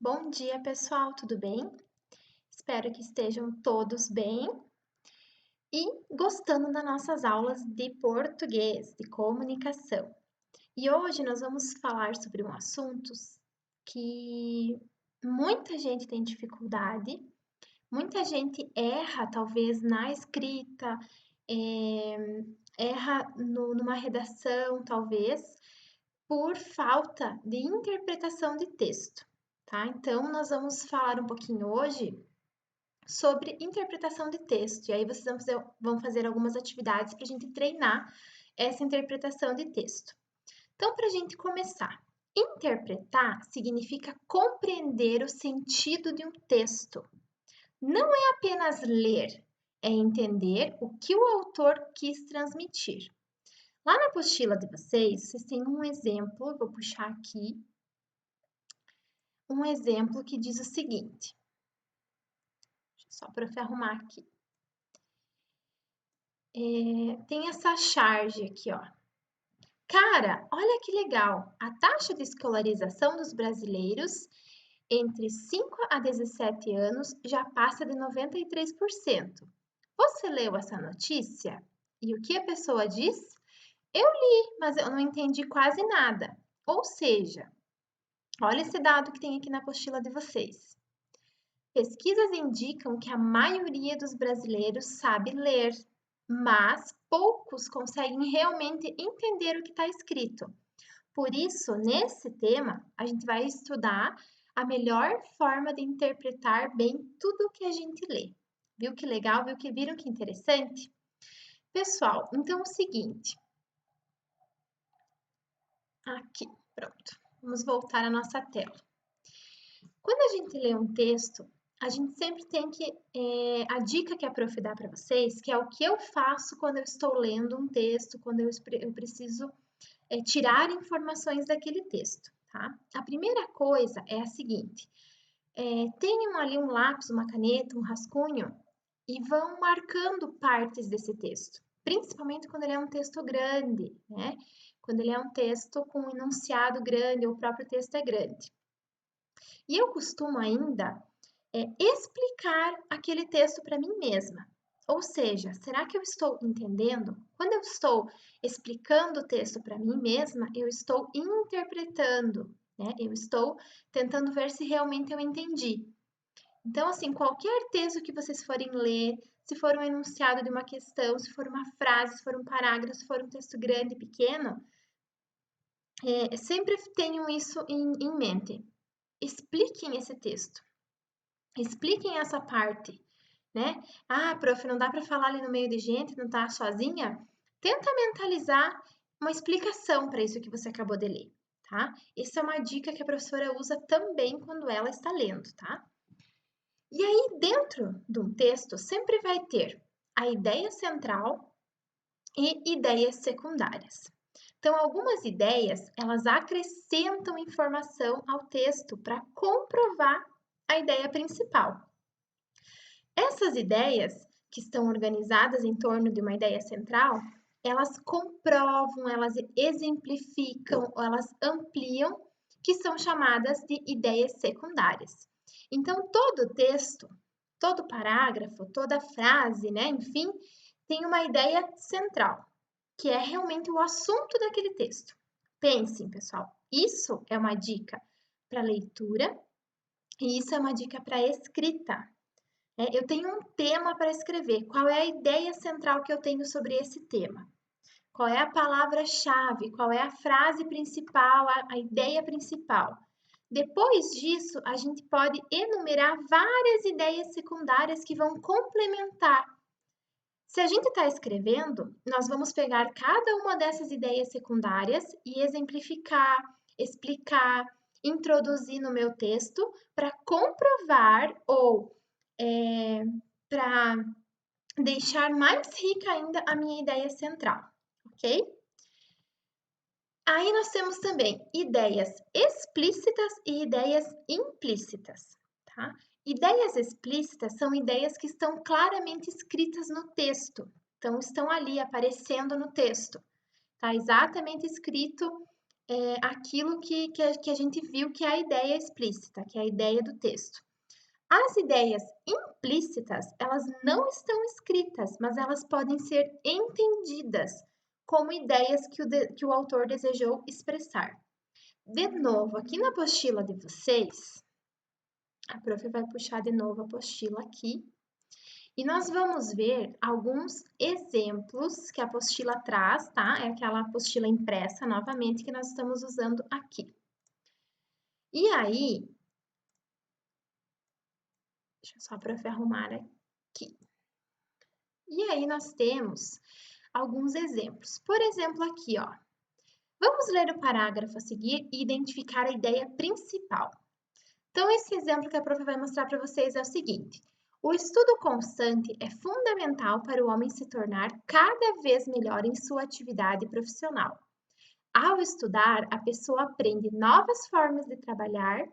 Bom dia, pessoal, tudo bem? Espero que estejam todos bem e gostando das nossas aulas de português, de comunicação. E hoje nós vamos falar sobre um assunto que muita gente tem dificuldade, muita gente erra, talvez, na escrita, erra numa redação, talvez, por falta de interpretação de texto, tá? Então, nós vamos falar um pouquinho hoje sobre interpretação de texto. E aí vocês vão fazer algumas atividades para a gente treinar essa interpretação de texto. Então, para a gente começar, interpretar significa compreender o sentido de um texto. Não é apenas ler, é entender o que o autor quis transmitir. Lá na apostila de vocês têm um exemplo, eu vou puxar aqui, um exemplo que diz o seguinte, só para eu arrumar aqui. Tem essa charge aqui, ó. Cara, olha que legal! A taxa de escolarização dos brasileiros entre 5 a 17 anos já passa de 93%. Você leu essa notícia? E o que a pessoa diz? Eu li, mas eu não entendi quase nada. Ou seja, olha esse dado que tem aqui na apostila de vocês. Pesquisas indicam que a maioria dos brasileiros sabe ler, mas poucos conseguem realmente entender o que está escrito. Por isso, nesse tema, a gente vai estudar a melhor forma de interpretar bem tudo o que a gente lê. Viu que legal? Viram que interessante? Pessoal, então é o seguinte. Aqui, pronto. Vamos voltar à nossa tela. Quando a gente lê um texto, a gente sempre tem que. A dica que a prof dá para vocês, que é o que eu faço quando eu estou lendo um texto, quando eu preciso tirar informações daquele texto, tá? A primeira coisa é a seguinte: tenham ali um lápis, uma caneta, um rascunho e vão marcando partes desse texto, principalmente quando ele é um texto grande, né? Quando ele é um texto com um enunciado grande ou o próprio texto é grande. E eu costumo ainda explicar aquele texto para mim mesma. Ou seja, será que eu estou entendendo? Quando eu estou explicando o texto para mim mesma, eu estou interpretando, né? Eu estou tentando ver se realmente eu entendi. Então, assim, qualquer texto que vocês forem ler, se for um enunciado de uma questão, se for uma frase, se for um parágrafo, se for um texto grande, pequeno, sempre tenham isso em mente. Expliquem esse texto. Expliquem essa parte, né? Ah, prof, não dá para falar ali no meio de gente, não tá sozinha? Tenta mentalizar uma explicação para isso que você acabou de ler, tá? Essa é uma dica que a professora usa também quando ela está lendo, tá? E aí, dentro de um texto, sempre vai ter a ideia central e ideias secundárias. Então, algumas ideias, elas acrescentam informação ao texto para comprovar a ideia principal. Essas ideias, que estão organizadas em torno de uma ideia central, elas comprovam, elas exemplificam, elas ampliam, que são chamadas de ideias secundárias. Então, todo texto, todo parágrafo, toda frase, né, enfim, tem uma ideia central, que é realmente o assunto daquele texto. Pensem, pessoal, isso é uma dica para leitura e isso é uma dica para escrita. Eu tenho um tema para escrever. Qual é a ideia central que eu tenho sobre esse tema? Qual é a palavra-chave? Qual é a frase principal, a ideia principal? Depois disso, a gente pode enumerar várias ideias secundárias que vão complementar. Se a gente está escrevendo, nós vamos pegar cada uma dessas ideias secundárias e exemplificar, explicar, introduzir no meu texto para comprovar ou para deixar mais rica ainda a minha ideia central, ok? Aí nós temos também ideias explícitas e ideias implícitas, tá? Ideias explícitas são ideias que estão claramente escritas no texto, então estão ali aparecendo no texto, tá exatamente escrito aquilo que a gente viu que é a ideia explícita, que é a ideia do texto. As ideias implícitas, elas não estão escritas, mas elas podem ser entendidas como ideias que o autor desejou expressar. De novo, aqui na apostila de vocês, a prof vai puxar de novo a apostila aqui, e nós vamos ver alguns exemplos que a apostila traz, tá? É aquela apostila impressa, novamente, que nós estamos usando aqui. E aí, deixa eu só a prof arrumar aqui. E aí nós temos alguns exemplos. Por exemplo, aqui, ó. Vamos ler o parágrafo a seguir e identificar a ideia principal. Então, esse exemplo que a prof vai mostrar para vocês é o seguinte: o estudo constante é fundamental para o homem se tornar cada vez melhor em sua atividade profissional. Ao estudar, a pessoa aprende novas formas de trabalhar,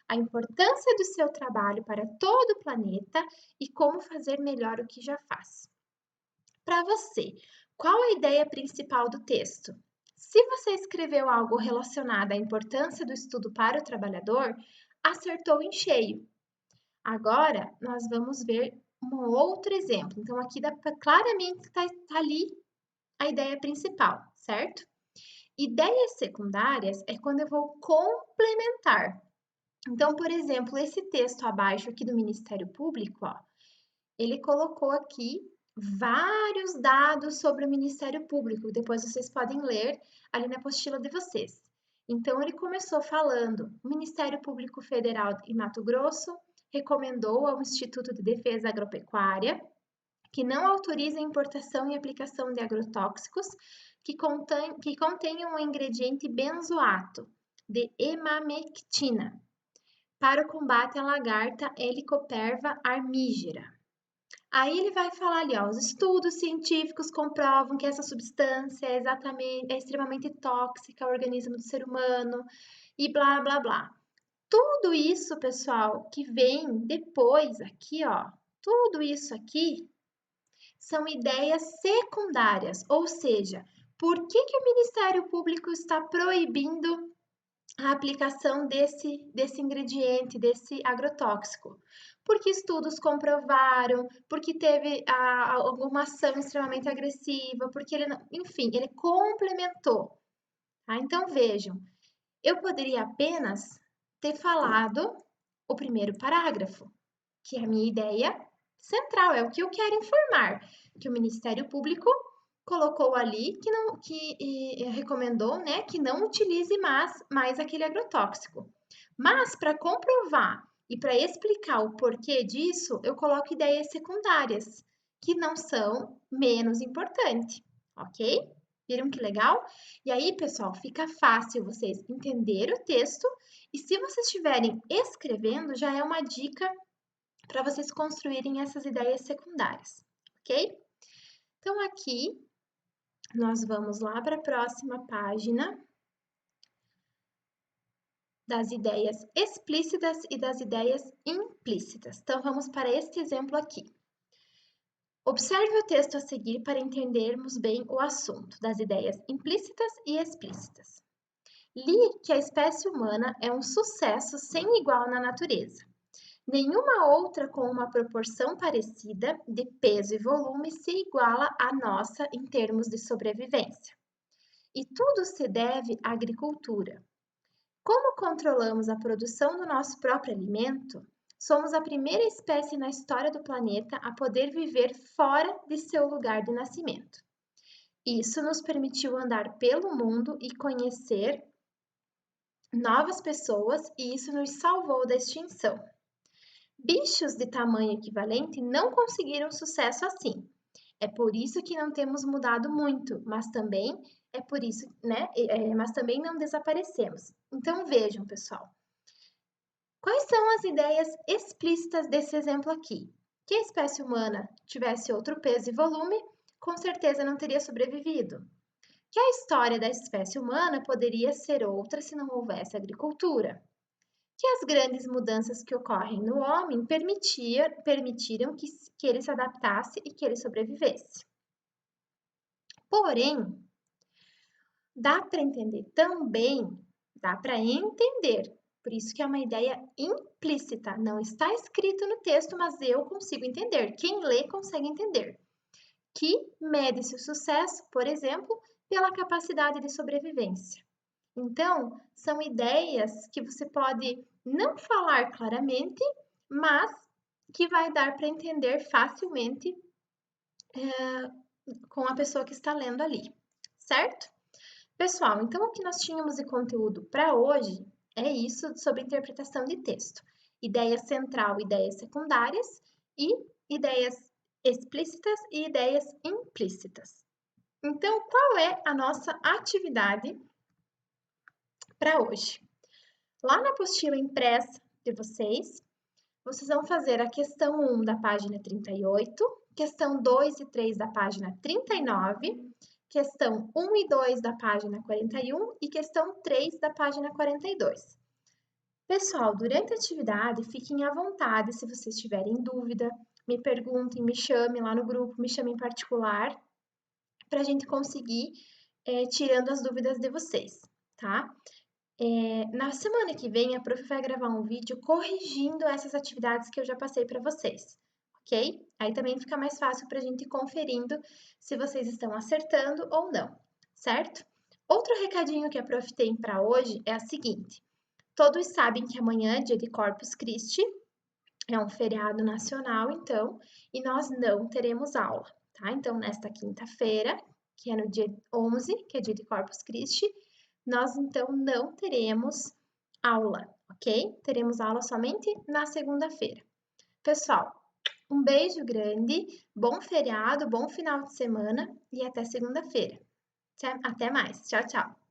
a importância do seu trabalho para todo o planeta e como fazer melhor o que já faz. Para você, qual a ideia principal do texto? Se você escreveu algo relacionado à importância do estudo para o trabalhador, acertou em cheio. Agora, nós vamos ver um outro exemplo. Então, aqui dá pra, claramente está ali a ideia principal, certo? Ideias secundárias é quando eu vou complementar. Então, por exemplo, esse texto abaixo aqui do Ministério Público, ó, ele colocou aqui vários dados sobre o Ministério Público. Depois vocês podem ler ali na apostila de vocês. Então, ele começou falando: o Ministério Público Federal em Mato Grosso recomendou ao Instituto de Defesa Agropecuária que não autorize a importação e aplicação de agrotóxicos que contenham o ingrediente benzoato de emamectina para o combate à lagarta Helicoperva armígera. Aí ele vai falar ali, ó, os estudos científicos comprovam que essa substância é extremamente tóxica ao organismo do ser humano e blá, blá, blá. Tudo isso, pessoal, que vem depois aqui, ó, tudo isso aqui são ideias secundárias, ou seja, por que o Ministério Público está proibindo a aplicação desse ingrediente, desse agrotóxico? Porque estudos comprovaram, porque teve alguma ação extremamente agressiva, porque ele, enfim, ele complementou. Tá? Então vejam, eu poderia apenas ter falado o primeiro parágrafo, que é a minha ideia central, é o que eu quero informar, que o Ministério Público colocou ali que recomendou, né, que não utilize mais aquele agrotóxico. Mas para comprovar e para explicar o porquê disso, eu coloco ideias secundárias, que não são menos importantes, ok? Viram que legal? E aí, pessoal, fica fácil vocês entenderem o texto e se vocês estiverem escrevendo, já é uma dica para vocês construírem essas ideias secundárias, ok? Então, aqui nós vamos lá para a próxima página das ideias explícitas e das ideias implícitas. Então, vamos para este exemplo aqui. Observe o texto a seguir para entendermos bem o assunto das ideias implícitas e explícitas. Li que a espécie humana é um sucesso sem igual na natureza. Nenhuma outra com uma proporção parecida de peso e volume se iguala à nossa em termos de sobrevivência. E tudo se deve à agricultura. Como controlamos a produção do nosso próprio alimento, somos a primeira espécie na história do planeta a poder viver fora de seu lugar de nascimento. Isso nos permitiu andar pelo mundo e conhecer novas pessoas, e isso nos salvou da extinção. Bichos de tamanho equivalente não conseguiram sucesso assim. É por isso que não temos mudado muito, mas também é por isso, né? Mas também não desaparecemos. Então vejam, pessoal. Quais são as ideias explícitas desse exemplo aqui? Que a espécie humana tivesse outro peso e volume, com certeza não teria sobrevivido. Que a história da espécie humana poderia ser outra se não houvesse agricultura. Que as grandes mudanças que ocorrem no homem permitiram que ele se adaptasse e que ele sobrevivesse. Porém, Dá para entender também? Dá para entender. Por isso que é uma ideia implícita, não está escrito no texto, mas eu consigo entender. Quem lê consegue entender. Que mede-se o sucesso, por exemplo, pela capacidade de sobrevivência. Então, são ideias que você pode não falar claramente, mas que vai dar para entender facilmente com a pessoa que está lendo ali, certo? Pessoal, então o que nós tínhamos de conteúdo para hoje é isso sobre interpretação de texto. Ideia central, ideias secundárias e ideias explícitas e ideias implícitas. Então, qual é a nossa atividade para hoje? Lá na apostila impressa de vocês, vocês vão fazer a questão 1 da página 38, questão 2 e 3 da página 39, questão 1 e 2 da página 41 e questão 3 da página 42. Pessoal, durante a atividade, fiquem à vontade se vocês tiverem dúvida, me perguntem, me chamem lá no grupo, me chamem em particular, para a gente conseguir tirando as dúvidas de vocês, tá? Na semana que vem, a prof vai gravar um vídeo corrigindo essas atividades que eu já passei para vocês, ok? Aí também fica mais fácil para a gente ir conferindo se vocês estão acertando ou não, certo? Outro recadinho que a prof tem para hoje é a seguinte: todos sabem que amanhã é dia de Corpus Christi, é um feriado nacional, então, e nós não teremos aula, tá? Então, nesta quinta-feira, que é no dia 11, que é dia de Corpus Christi, nós então não teremos aula, ok? Teremos aula somente na segunda-feira. Pessoal, um beijo grande, bom feriado, bom final de semana e até segunda-feira. Até mais. Tchau, tchau.